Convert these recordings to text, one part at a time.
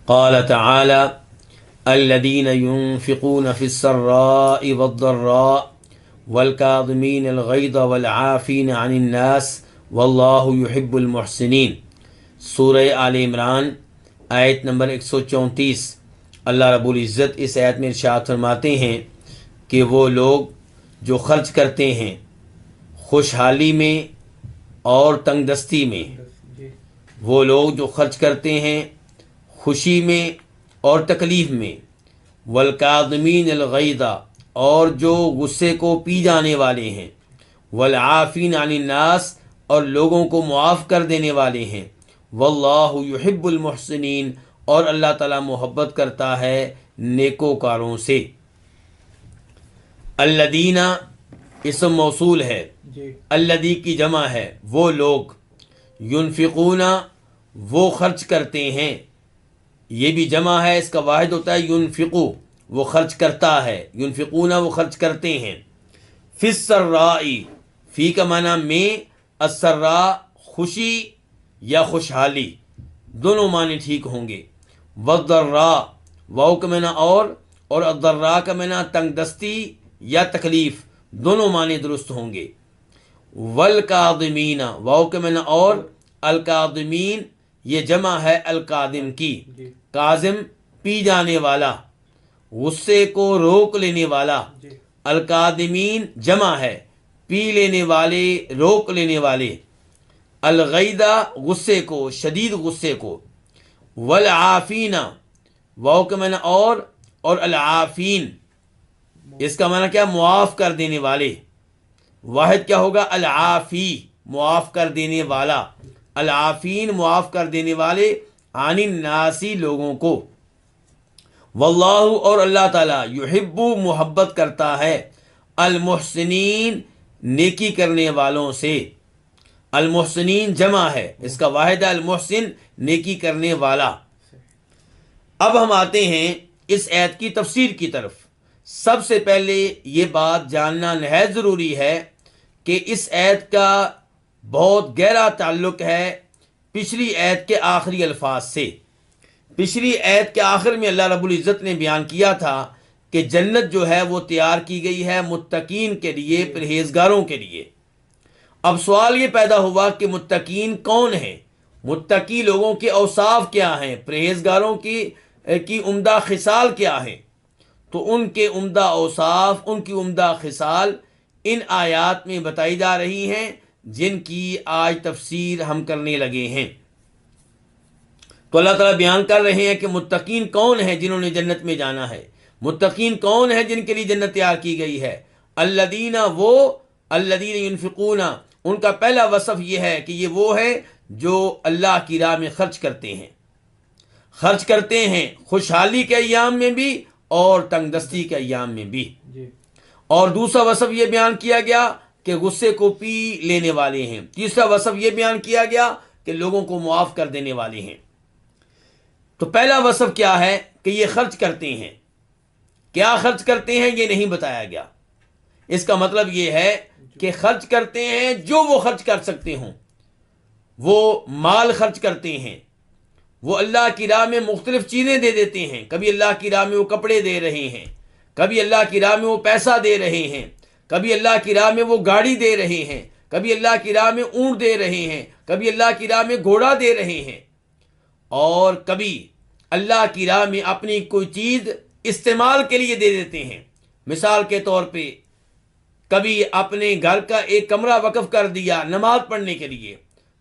قال تعالی الذين ينفقون في السراء والضراء والكاظمين الغيظ والعافين عن الناس واللہ يحب المحسنین۔ سورہ آل عمران آیت نمبر 134۔ اللہ رب العزت اس آیت میں ارشاد فرماتے ہیں کہ وہ لوگ جو خرچ کرتے ہیں خوشحالی میں اور تنگ دستی میں، وہ لوگ جو خرچ کرتے ہیں خوشی میں اور تکلیف میں، والکاظمین الغیظ، اور جو غصے کو پی جانے والے ہیں، والعافین عن الناس، اور لوگوں کو معاف کر دینے والے ہیں، واللہ یحب المحسنین، اور اللہ تعالیٰ محبت کرتا ہے نیکوکاروں سے۔ الذین اسم موصول ہے، الذی کی جمع ہے وہ لوگ، ینفقون وہ خرچ کرتے ہیں، یہ بھی جمع ہے، اس کا واحد ہوتا ہے ینفقو وہ خرچ کرتا ہے، ینفقون وہ خرچ کرتے ہیں، فی السراء فی کا معنی میں، السراء خوشی یا خوشحالی، دونوں معنی ٹھیک ہوں گے، والضراء واو کا معنی اور الضراء کا معنی تنگ دستی یا تکلیف، دونوں معنی درست ہوں گے، والکاظمین واو کا معنی اور، الکاظمین یہ جمع ہے الکاظم کی، کاظم پی جانے والا، غصے کو روک لینے والا، الکاظمین جمع ہے پی لینے والے، روک لینے والے، الغیظ غصے کو، شدید غصے کو، والعافین واو کا معنی اور العافین اس کا معنی کیا، معاف کر دینے والے، واحد کیا ہوگا، العافی معاف کر دینے والا، العافین معاف کر دینے والے، عن الناسی لوگوں کو، واللہ اور اللہ تعالیٰ، یحب محبت کرتا ہے، المحسنین نیکی کرنے والوں سے، المحسنین جمع ہے، اس کا واحد ہے المحسن نیکی کرنے والا۔ اب ہم آتے ہیں اس آیت کی تفسیر کی طرف۔ سب سے پہلے یہ بات جاننا نہایت ضروری ہے کہ اس آیت کا بہت گہرا تعلق ہے پچھلی آیت کے آخری الفاظ سے۔ پچھلی آیت کے آخر میں اللہ رب العزت نے بیان کیا تھا کہ جنت جو ہے وہ تیار کی گئی ہے متقین کے لیے، پرہیزگاروں کے لیے۔ اب سوال یہ پیدا ہوا کہ متقین کون ہیں، متقی لوگوں کے اوصاف کیا ہیں، پرہیزگاروں کی عمدہ خصال کیا ہیں؟ تو ان کے عمدہ اوصاف، ان کی عمدہ خصال ان آیات میں بتائی جا رہی ہیں، جن کی آج تفسیر ہم کرنے لگے ہیں۔ تو اللہ تعالیٰ بیان کر رہے ہیں کہ متقین کون ہیں جنہوں نے جنت میں جانا ہے، متقین کون ہیں جن کے لیے جنت تیار کی گئی ہے۔ الذین وہ، الذین ینفقون ان کا پہلا وصف یہ ہے کہ یہ وہ ہے جو اللہ کی راہ میں خرچ کرتے ہیں، خرچ کرتے ہیں خوشحالی کے ایام میں بھی اور تنگ دستی کے ایام میں بھی۔ اور دوسرا وصف یہ بیان کیا گیا کہ غصے کو پی لینے والے ہیں۔ تیسرا وصف یہ بیان کیا گیا کہ لوگوں کو معاف کر دینے والے ہیں۔ تو پہلا وصف کیا ہے کہ یہ خرچ کرتے ہیں، کیا خرچ کرتے ہیں یہ نہیں بتایا گیا۔ اس کا مطلب یہ ہے کہ خرچ کرتے ہیں جو وہ خرچ کر سکتے ہوں، وہ مال خرچ کرتے ہیں، وہ اللہ کی راہ میں مختلف چیزیں دے دیتے ہیں، کبھی اللہ کی راہ میں وہ کپڑے دے رہے ہیں، کبھی اللہ کی راہ میں وہ پیسہ دے رہے ہیں، کبھی اللہ کی راہ میں وہ گاڑی دے رہے ہیں، کبھی اللہ کی راہ میں اونٹ دے رہے ہیں، کبھی اللہ کی راہ میں گھوڑا دے رہے ہیں، اور کبھی اللہ کی راہ میں اپنی کوئی چیز استعمال کے لیے دے دیتے ہیں۔ مثال کے طور پہ کبھی اپنے گھر کا ایک کمرہ وقف کر دیا نماز پڑھنے کے لیے،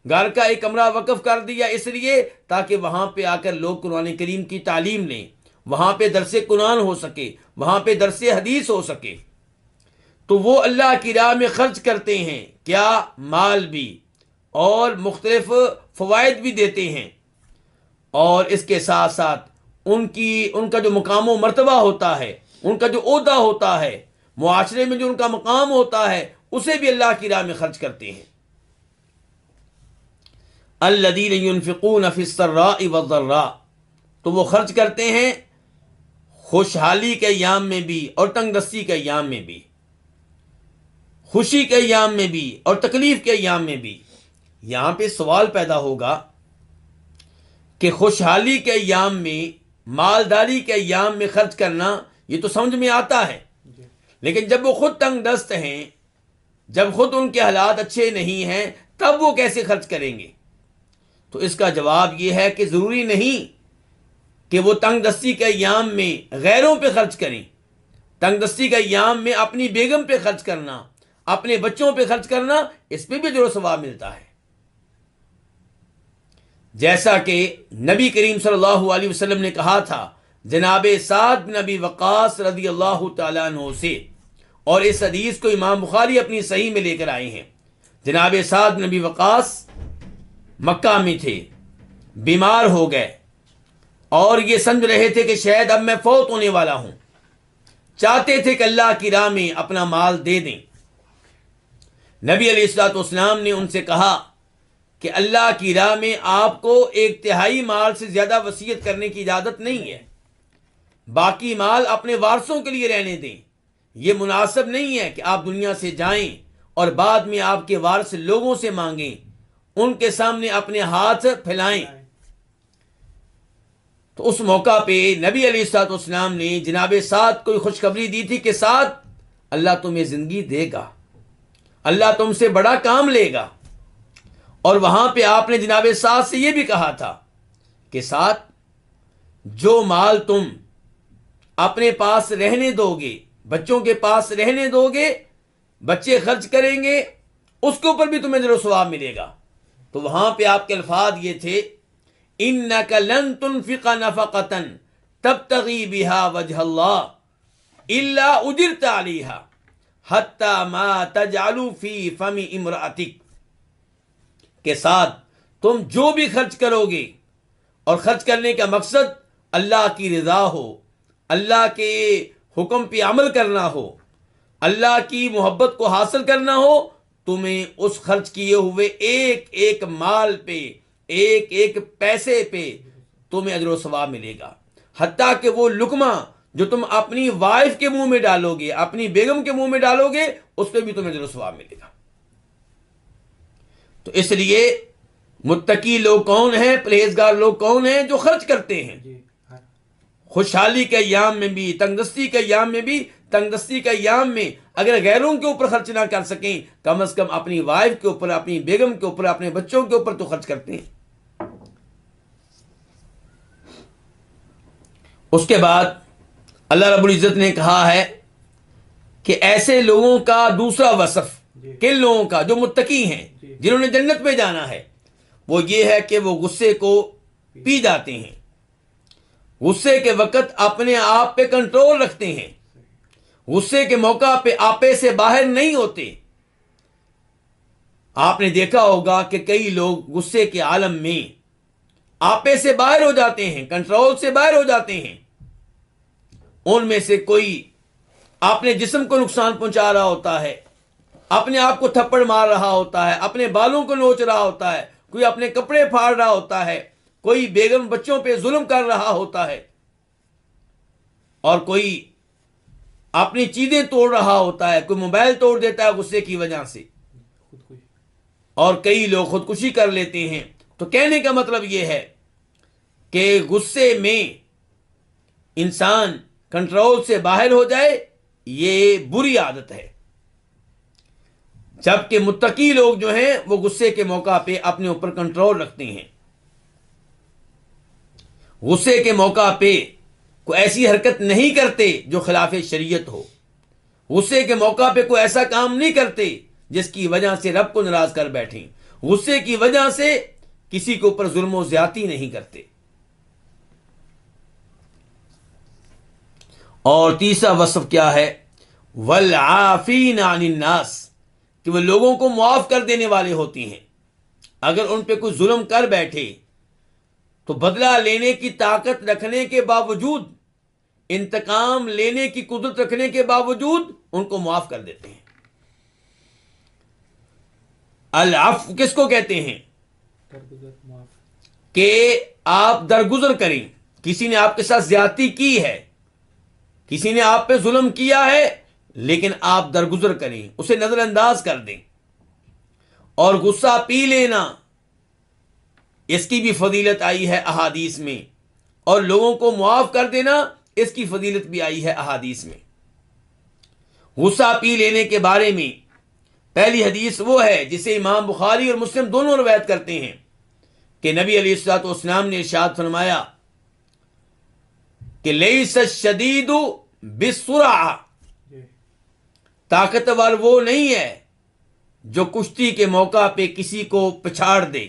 گھر کا ایک کمرہ وقف کر دیا اس لیے تاکہ وہاں پہ آ کر لوگ قرآن کریم کی تعلیم لیں، وہاں پہ درس قرآن ہو سکے، وہاں پہ درس حدیث ہو سکے۔ تو وہ اللہ کی راہ میں خرچ کرتے ہیں، کیا مال بھی، اور مختلف فوائد بھی دیتے ہیں، اور اس کے ساتھ ساتھ ان کا جو مقام و مرتبہ ہوتا ہے، ان کا جو عہدہ ہوتا ہے، معاشرے میں جو ان کا مقام ہوتا ہے، اسے بھی اللہ کی راہ میں خرچ کرتے ہیں۔ الذین ینفقون فی السراء والضراء، تو وہ خرچ کرتے ہیں خوشحالی کے ایام میں بھی اور تنگ دستی کے ایام میں بھی، خوشی کے ایام میں بھی اور تکلیف کے ایام میں بھی۔ یہاں پہ سوال پیدا ہوگا کہ خوشحالی کے ایام میں، مالداری کے ایام میں خرچ کرنا یہ تو سمجھ میں آتا ہے، لیکن جب وہ خود تنگ دست ہیں، جب خود ان کے حالات اچھے نہیں ہیں، تب وہ کیسے خرچ کریں گے؟ تو اس کا جواب یہ ہے کہ ضروری نہیں کہ وہ تنگ دستی کے ایام میں غیروں پہ خرچ کریں۔ تنگ دستی کے ایام میں اپنی بیگم پہ خرچ کرنا، اپنے بچوں پہ خرچ کرنا، اس پہ بھی اجر و ثواب ملتا ہے۔ جیسا کہ نبی کریم صلی اللہ علیہ وسلم نے کہا تھا جناب سعد بن ابی وقاص رضی اللہ تعالیٰ عنہ سے، اور اس حدیث کو امام بخاری اپنی صحیح میں لے کر آئے ہیں۔ جناب سعد بن ابی وقاص مکہ میں تھے، بیمار ہو گئے اور یہ سمجھ رہے تھے کہ شاید اب میں فوت ہونے والا ہوں، چاہتے تھے کہ اللہ کی راہ میں اپنا مال دے دیں۔ نبی علیہ الصلوۃ والسلام نے ان سے کہا کہ اللہ کی راہ میں آپ کو 1/3 مال سے زیادہ وصیت کرنے کی اجازت نہیں ہے، باقی مال اپنے وارثوں کے لیے رہنے دیں۔ یہ مناسب نہیں ہے کہ آپ دنیا سے جائیں اور بعد میں آپ کے وارث لوگوں سے مانگیں، ان کے سامنے اپنے ہاتھ پھیلائیں۔ تو اس موقع پہ نبی علیہ الصلوۃ والسلام نے جناب سعد کو خوشخبری دی تھی کہ سعد، اللہ تمہیں زندگی دے گا، اللہ تم سے بڑا کام لے گا۔ اور وہاں پہ آپ نے جناب سعد سے یہ بھی کہا تھا کہ سعد، جو مال تم اپنے پاس رہنے دو گے، بچوں کے پاس رہنے دو گے، بچے خرچ کریں گے، اس کے اوپر بھی تمہیں اجر و ثواب ملے گا۔ تو وہاں پہ آپ کے الفاظ یہ تھے، اِنَّكَ لَن تُنفِقَ نَفَقَةً تَبْتَغِي بِهَا وَجْهَ اللَّهِ إِلَّا أُجِرْتَ عَلَيْهَا حَتَّى مَا تَجْعَلُ فِي فَمِ امْرَأَتِكَ، کے ساتھ تم جو بھی خرچ کرو گے، اور خرچ کرنے کا مقصد اللہ کی رضا ہو، اللہ کے حکم پہ عمل کرنا ہو، اللہ کی محبت کو حاصل کرنا ہو، تمہیں اس خرچ کیے ہوئے ایک ایک مال پہ، ایک ایک پیسے پہ تمہیں اجر و ثواب ملے گا، حتیٰ کہ وہ لقمہ جو تم اپنی وائف کے منہ میں ڈالو گے، اپنی بیگم کے منہ میں ڈالو گے، اس پہ بھی تمہیں اجر و ثواب ملے گا۔ تو اس لیے متقی لوگ کون ہیں، پرہیزگار لوگ کون ہیں؟ جو خرچ کرتے ہیں، خوشحالی کے ایام میں بھی، تنگ دستی کے ایام میں بھی۔ تنگ دستی کے ایام میں اگر غیروں کے اوپر خرچ نہ کر سکیں، کم از کم اپنی وائف کے اوپر، اپنی بیگم کے اوپر، اپنے بچوں کے اوپر تو خرچ کرتے ہیں۔ اس کے بعد اللہ رب العزت نے کہا ہے کہ ایسے لوگوں کا دوسرا وصف، کن لوگوں کا؟ جو متقی ہیں، جنہوں نے جنت میں جانا ہے، وہ یہ ہے کہ وہ غصے کو پی جاتے ہیں، غصے کے وقت اپنے آپ پہ کنٹرول رکھتے ہیں، غصے کے موقع پہ آپے سے باہر نہیں ہوتے۔ آپ نے دیکھا ہوگا کہ کئی لوگ غصے کے عالم میں آپے سے باہر ہو جاتے ہیں، کنٹرول سے باہر ہو جاتے ہیں۔ ان میں سے کوئی اپنے جسم کو نقصان پہنچا رہا ہوتا ہے، اپنے آپ کو تھپڑ مار رہا ہوتا ہے، اپنے بالوں کو نوچ رہا ہوتا ہے، کوئی اپنے کپڑے پھاڑ رہا ہوتا ہے، کوئی بیگم بچوں پہ ظلم کر رہا ہوتا ہے، اور کوئی اپنی چیزیں توڑ رہا ہوتا ہے، کوئی موبائل توڑ دیتا ہے غصے کی وجہ سے، اور کئی لوگ خودکشی کر لیتے ہیں۔ تو کہنے کا مطلب یہ ہے کہ غصے میں انسان کنٹرول سے باہر ہو جائے، یہ بری عادت ہے، جبکہ متقی لوگ جو ہیں وہ غصے کے موقع پہ اپنے اوپر کنٹرول رکھتے ہیں، غصے کے موقع پہ کوئی ایسی حرکت نہیں کرتے جو خلاف شریعت ہو، غصے کے موقع پہ کوئی ایسا کام نہیں کرتے جس کی وجہ سے رب کو ناراض کر بیٹھیں، غصے کی وجہ سے کسی کے اوپر ظلم و زیادتی نہیں کرتے۔ اور تیسرا وصف کیا ہے؟ والعافین عن الناس، کہ وہ لوگوں کو معاف کر دینے والے ہوتی ہیں۔ اگر ان پہ کوئی ظلم کر بیٹھے تو بدلہ لینے کی طاقت رکھنے کے باوجود، انتقام لینے کی قدرت رکھنے کے باوجود ان کو معاف کر دیتے ہیں۔ العفو کس کو کہتے ہیں؟ کہ آپ درگزر کریں، کسی نے آپ کے ساتھ زیادتی کی ہے، کسی نے آپ پہ ظلم کیا ہے، لیکن آپ درگزر کریں، اسے نظر انداز کر دیں۔ اور غصہ پی لینا، اس کی بھی فضیلت آئی ہے احادیث میں، اور لوگوں کو معاف کر دینا اس کی فضیلت بھی آئی ہے احادیث میں۔ غصہ پی لینے کے بارے میں پہلی حدیث وہ ہے جسے امام بخاری اور مسلم دونوں روایت کرتے ہیں کہ نبی علیہ الصلوۃ والسلام نے ارشاد فرمایا کہ لیس الشدید بالسرعہ، طاقتور وہ نہیں ہے جو کشتی کے موقع پہ کسی کو پچھاڑ دے،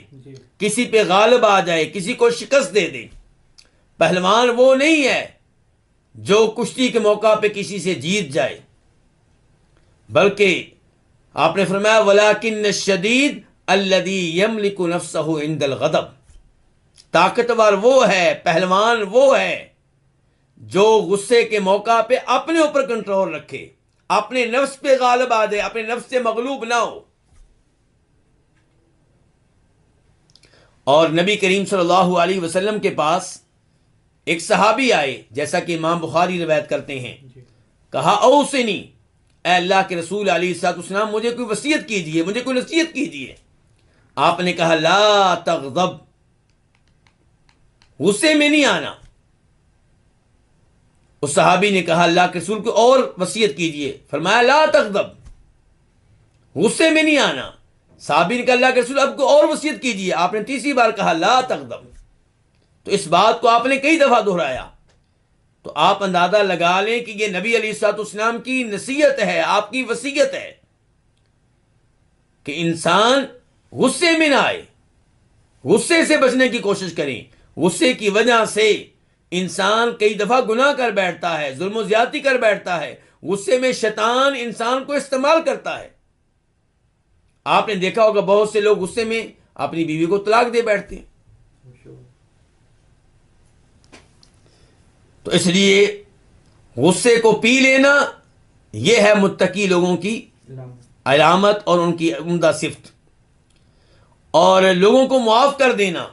کسی پہ غالب آ جائے، کسی کو شکست دے دے۔ پہلوان وہ نہیں ہے جو کشتی کے موقع پہ کسی سے جیت جائے، بلکہ آپ نے فرمایا وَلَكِنَّ الشَّدِيدُ الَّذِي يَمْلِكُ نَفْسَهُ عِنْدَ الْغَضَبِ، طاقتور وہ ہے، پہلوان وہ ہے جو غصے کے موقع پہ اپنے اوپر کنٹرول رکھے، اپنے نفس پہ غالب آ جائے، اپنے نفس سے مغلوب نہ ہو۔ اور نبی کریم صلی اللہ علیہ وسلم کے پاس ایک صحابی آئے، جیسا کہ امام بخاری روایت کرتے ہیں، کہا اوصنی، اے اللہ کے رسول علیہ الصلوۃ والسلام مجھے کوئی وصیت کیجیے، مجھے کوئی نصیحت کیجیے۔ آپ نے کہا لا تغضب، غصے میں نہیں آنا۔ اس صحابی نے کہا اللہ کے رسول کو اور وصیت کیجیے، فرمایا لا تغضب، غصے میں نہیں آنا۔ صحابی نے کہا اللہ کے رسول اب کو اور وصیت کیجیے، آپ نے تیسری بار کہا لا تغضب۔ تو اس بات کو آپ نے کئی دفعہ دہرایا، تو آپ اندازہ لگا لیں کہ یہ نبی علیہ الصلوۃ والسلام کی نصیحت ہے، آپ کی وصیت ہے کہ انسان غصے میں نہ آئے، غصے سے بچنے کی کوشش کریں۔ غصے کی وجہ سے انسان کئی دفعہ گناہ کر بیٹھتا ہے، ظلم و زیادتی کر بیٹھتا ہے، غصے میں شیطان انسان کو استعمال کرتا ہے۔ آپ نے دیکھا ہوگا بہت سے لوگ غصے میں اپنی بیوی کو طلاق دے بیٹھتے ہیں۔ تو اس لیے غصے کو پی لینا یہ ہے متقی لوگوں کی علامت اور ان کی عمدہ صفت۔ اور لوگوں کو معاف کر دینا،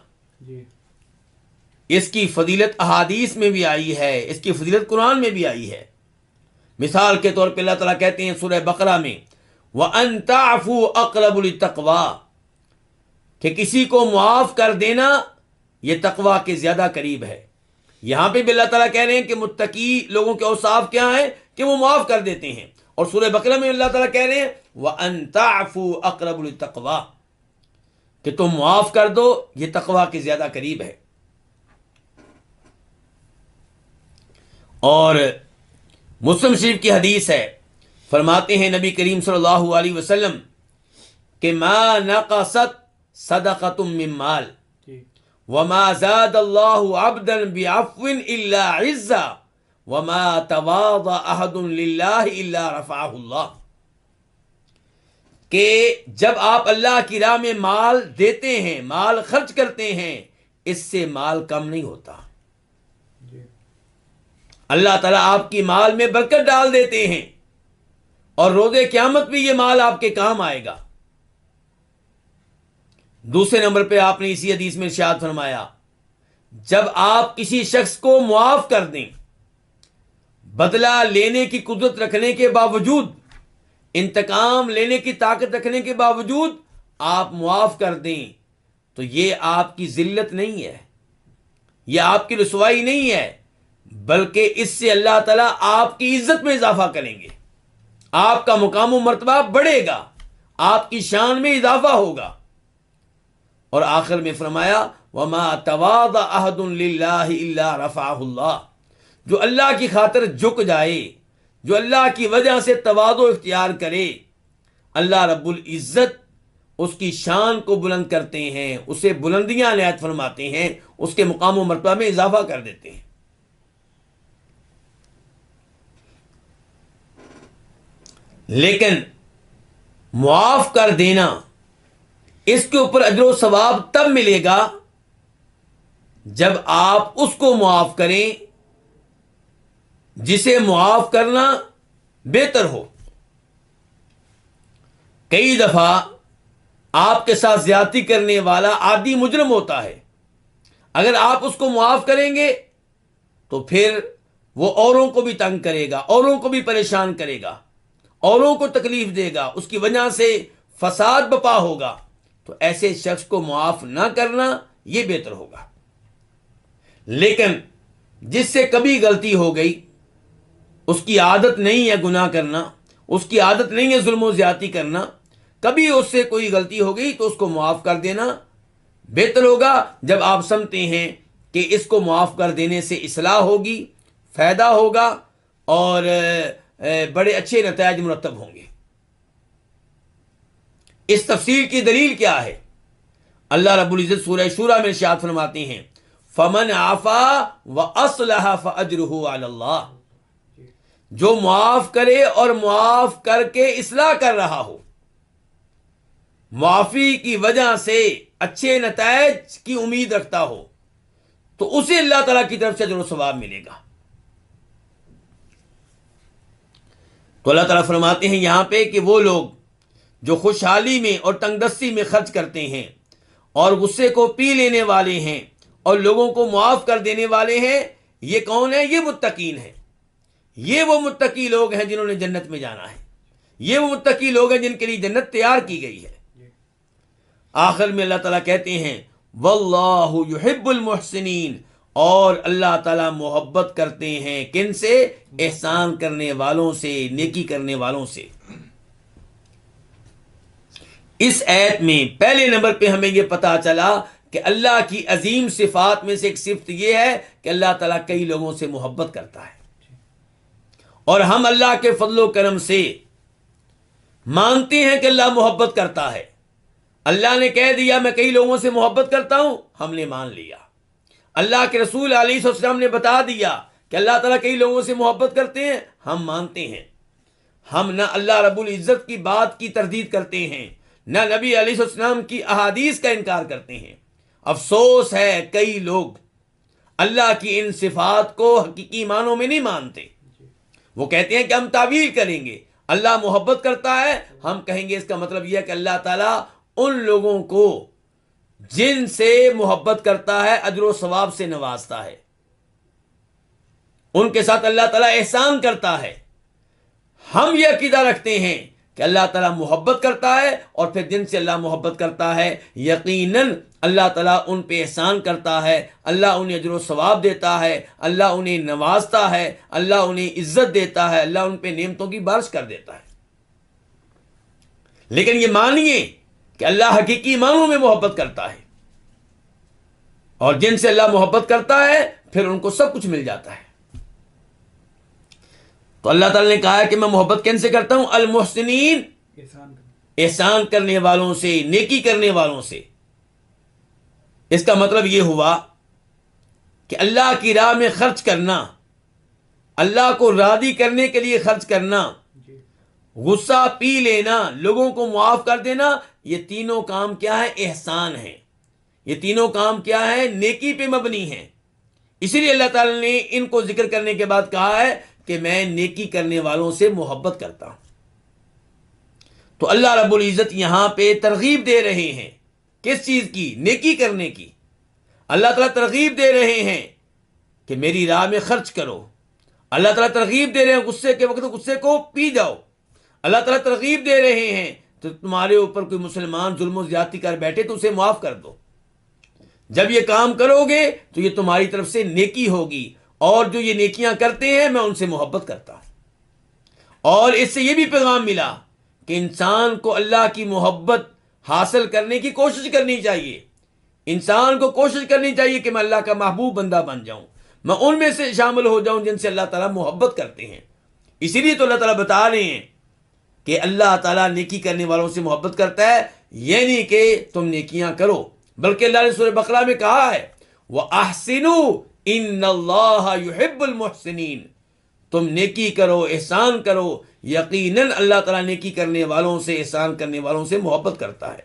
اس کی فضیلت احادیث میں بھی آئی ہے، اس کی فضیلت قرآن میں بھی آئی ہے۔ مثال کے طور پہ اللہ تعالیٰ کہتے ہیں سورہ بقرہ میں وَأَن تَعْفُوا أَقْرَبُ لِلتَّقْوَىٰ، کہ کسی کو معاف کر دینا یہ تقویٰ کے زیادہ قریب ہے۔ یہاں پہ بھی اللہ تعالیٰ کہہ رہے ہیں کہ متقی لوگوں کے اوصاف کیا ہیں کہ وہ معاف کر دیتے ہیں، اور سورہ بقرہ میں اللہ تعالیٰ کہہ رہے ہیں وَأَن تَعْفُوا أَقْرَبُ لِلتَّقْوَىٰ، کہ تم معاف کر دو یہ تقویٰ کے زیادہ قریب ہے۔ اور مسلم شریف کی حدیث ہے، فرماتے ہیں نبی کریم صلی اللہ علیہ وسلم کہ ما نقصت صدقۃ من مال وما زاد اللہ عبدا بعفو الا عزا وما تواضع احد للہ الا رفعہ اللہ، کہ جب آپ اللہ کی راہ میں مال دیتے ہیں، مال خرچ کرتے ہیں، اس سے مال کم نہیں ہوتا۔ اللہ تعالیٰ آپ کی مال میں برکت ڈال دیتے ہیں، اور روز قیامت بھی یہ مال آپ کے کام آئے گا۔ دوسرے نمبر پہ آپ نے اسی حدیث میں ارشاد فرمایا جب آپ کسی شخص کو معاف کر دیں، بدلہ لینے کی قدرت رکھنے کے باوجود، انتقام لینے کی طاقت رکھنے کے باوجود آپ معاف کر دیں، تو یہ آپ کی ذلت نہیں ہے، یہ آپ کی رسوائی نہیں ہے، بلکہ اس سے اللہ تعالیٰ آپ کی عزت میں اضافہ کریں گے، آپ کا مقام و مرتبہ بڑھے گا، آپ کی شان میں اضافہ ہوگا۔ اور آخر میں فرمایا وما تواضع احد للہ الا رفعہ اللہ، جو اللہ کی خاطر جھک جائے، جو اللہ کی وجہ سے تواضع اختیار کرے، اللہ رب العزت اس کی شان کو بلند کرتے ہیں، اسے بلندیاں عنایت فرماتے ہیں، اس کے مقام و مرتبہ میں اضافہ کر دیتے ہیں۔ لیکن معاف کر دینا، اس کے اوپر اجر و ثواب تب ملے گا جب آپ اس کو معاف کریں جسے معاف کرنا بہتر ہو۔ کئی دفعہ آپ کے ساتھ زیادتی کرنے والا عادی مجرم ہوتا ہے، اگر آپ اس کو معاف کریں گے تو پھر وہ اوروں کو بھی تنگ کرے گا، اوروں کو بھی پریشان کرے گا، اوروں کو تکلیف دے گا، اس کی وجہ سے فساد بپا ہوگا۔ تو ایسے شخص کو معاف نہ کرنا یہ بہتر ہوگا. لیکن جس سے کبھی غلطی ہو گئی، اس کی عادت نہیں ہے گناہ کرنا، اس کی عادت نہیں ہے ظلم و زیادتی کرنا، کبھی اس سے کوئی غلطی ہو گئی تو اس کو معاف کر دینا بہتر ہوگا. جب آپ سمجھتے ہیں کہ اس کو معاف کر دینے سے اصلاح ہوگی، فائدہ ہوگا اور بڑے اچھے نتائج مرتب ہوں گے. اس تفصیل کی دلیل کیا ہے؟ اللہ رب العزت سورہ شورى میں ارشاد فرماتے ہیں فمن عفا واصلح فاجرہ علی اللہ، جو معاف کرے اور معاف کر کے اصلاح کر رہا ہو، معافی کی وجہ سے اچھے نتائج کی امید رکھتا ہو، تو اسے اللہ تعالیٰ کی طرف سے اجر و ثواب ملے گا. تو اللہ تعالیٰ فرماتے ہیں یہاں پہ کہ وہ لوگ جو خوشحالی میں اور تنگ دستی میں خرچ کرتے ہیں اور غصے کو پی لینے والے ہیں اور لوگوں کو معاف کر دینے والے ہیں، یہ کون ہے؟ یہ متقین ہیں. یہ وہ متقی لوگ ہیں جنہوں نے جنت میں جانا ہے. یہ وہ متقی لوگ ہیں جن کے لیے جنت تیار کی گئی ہے. آخر میں اللہ تعالیٰ کہتے ہیں واللہ یحب المحسنین، اور اللہ تعالیٰ محبت کرتے ہیں کن سے؟ احسان کرنے والوں سے، نیکی کرنے والوں سے. اس آیت میں پہلے نمبر پہ ہمیں یہ پتا چلا کہ اللہ کی عظیم صفات میں سے ایک صفت یہ ہے کہ اللہ تعالیٰ کئی لوگوں سے محبت کرتا ہے، اور ہم اللہ کے فضل و کرم سے مانتے ہیں کہ اللہ محبت کرتا ہے. اللہ نے کہہ دیا میں کئی لوگوں سے محبت کرتا ہوں، ہم نے مان لیا. اللہ کے رسول علیہ السلام نے بتا دیا کہ اللہ تعالیٰ کئی لوگوں سے محبت کرتے ہیں، ہم مانتے ہیں. ہم نہ اللہ رب العزت کی بات کی تردید کرتے ہیں، نہ نبی علیہ السلام کی احادیث کا انکار کرتے ہیں. افسوس ہے کئی لوگ اللہ کی ان صفات کو حقیقی معنوں میں نہیں مانتے. وہ کہتے ہیں کہ ہم تعویل کریں گے، اللہ محبت کرتا ہے، ہم کہیں گے اس کا مطلب یہ ہے کہ اللہ تعالیٰ ان لوگوں کو جن سے محبت کرتا ہے اجر و ثواب سے نوازتا ہے، ان کے ساتھ اللہ تعالیٰ احسان کرتا ہے. ہم یہ عقیدہ رکھتے ہیں کہ اللہ تعالیٰ محبت کرتا ہے، اور پھر جن سے اللہ محبت کرتا ہے یقیناً اللہ تعالیٰ ان پہ احسان کرتا ہے، اللہ انہیں اجر و ثواب دیتا ہے، اللہ انہیں نوازتا ہے، اللہ انہیں عزت دیتا ہے، اللہ ان پہ نعمتوں کی بارش کر دیتا ہے. لیکن یہ مانیے کہ اللہ حقیقی معنوں میں محبت کرتا ہے، اور جن سے اللہ محبت کرتا ہے پھر ان کو سب کچھ مل جاتا ہے. تو اللہ تعالیٰ نے کہا ہے کہ میں محبت کن سے کرتا ہوں؟ المحسنین، احسان کرنے والوں سے، نیکی کرنے والوں سے. اس کا مطلب یہ ہوا کہ اللہ کی راہ میں خرچ کرنا، اللہ کو راضی کرنے کے لیے خرچ کرنا، غصہ پی لینا، لوگوں کو معاف کر دینا، یہ تینوں کام کیا ہے؟ احسان ہیں. یہ تینوں کام کیا ہے؟ نیکی پہ مبنی ہیں. اسی لیے اللہ تعالیٰ نے ان کو ذکر کرنے کے بعد کہا ہے کہ میں نیکی کرنے والوں سے محبت کرتا ہوں. تو اللہ رب العزت یہاں پہ ترغیب دے رہے ہیں کس چیز کی؟ نیکی کرنے کی. اللہ تعالیٰ ترغیب دے رہے ہیں کہ میری راہ میں خرچ کرو. اللہ تعالیٰ ترغیب دے رہے ہیں غصے کے وقت غصے کو پی جاؤ. اللہ تعالیٰ ترغیب دے رہے ہیں تو تمہارے اوپر کوئی مسلمان ظلم و زیادتی کر بیٹھے تو اسے معاف کر دو. جب یہ کام کرو گے تو یہ تمہاری طرف سے نیکی ہوگی، اور جو یہ نیکیاں کرتے ہیں میں ان سے محبت کرتا ہوں. اور اس سے یہ بھی پیغام ملا کہ انسان کو اللہ کی محبت حاصل کرنے کی کوشش کرنی چاہیے. انسان کو کوشش کرنی چاہیے کہ میں اللہ کا محبوب بندہ بن جاؤں، میں ان میں سے شامل ہو جاؤں جن سے اللہ تعالیٰ محبت کرتے ہیں. اسی لیے تو اللہ تعالیٰ بتا رہے ہیں کہ اللہ تعالیٰ نیکی کرنے والوں سے محبت کرتا ہے. یہ نہیں کہ تم نیکیاں کرو، بلکہ اللہ نے سورہ بقرہ میں کہا ہے وَأَحْسِنُوا إِنَّ اللَّهَ يُحِبُّ الْمُحْسِنِينَ، تم نیکی کرو، احسان کرو، یقیناً اللہ تعالیٰ نیکی کرنے والوں سے، احسان کرنے والوں سے محبت کرتا ہے.